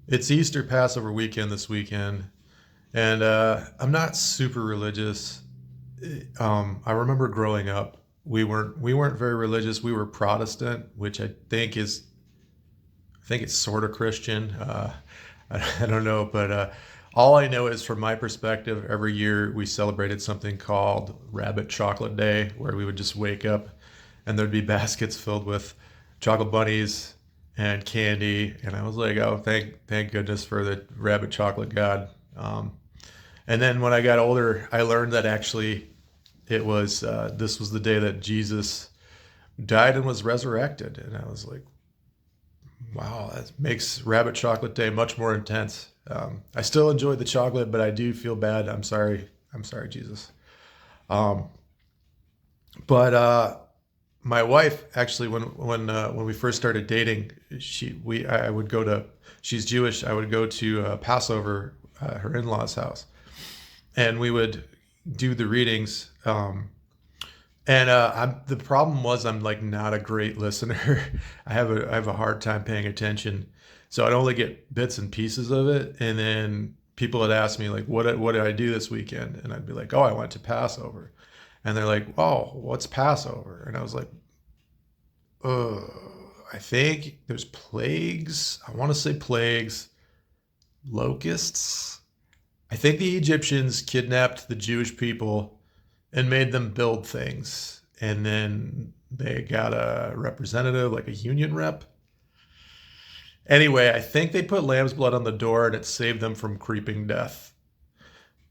It's Easter Passover weekend this weekend, and I'm not super religious. I remember growing up, we weren't very religious. We were Protestant, which I think it's sort of Christian. I don't know, but all I know is from my perspective, every year we celebrated something called Rabbit Chocolate Day, where we would just wake up and there'd be baskets filled with chocolate bunnies and candy, and I was like, oh, thank goodness for the rabbit chocolate god. And then when I got older, I learned that actually it was this was the day that Jesus died and was resurrected, and I was like, wow, that makes Rabbit Chocolate Day much more intense. I still enjoy the chocolate, but I do feel bad. I'm sorry. I'm sorry, Jesus. Um, but my wife actually, when we first started dating, she we I would go to. She's Jewish. I would go to Passover, her in-laws' house, and we would do the readings. And the problem was I'm like not a great listener. I have a hard time paying attention, so I'd only get bits and pieces of it. And then people would ask me like, what did I do this weekend? And I'd be like, oh, I went to Passover. And they're like, oh, what's Passover? And I was like, uh, I think there's plagues. I want to say plagues, locusts. I think the Egyptians kidnapped the Jewish people and made them build things. And then they got a representative, like a union rep. Anyway, I think they put lamb's blood on the door and it saved them from creeping death.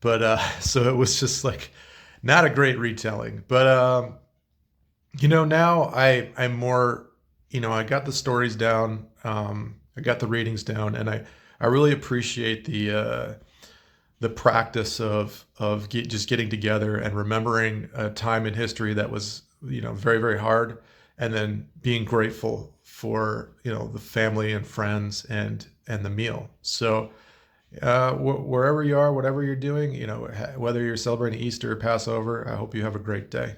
But so it was just like not a great retelling. But now I'm more, I got the stories down, I got the readings down, and I really appreciate the practice of just getting together and remembering a time in history that was very very hard, and then being grateful for the family and friends and the meal. So wherever you are, whatever you're doing, whether you're celebrating Easter or Passover, I hope you have a great day.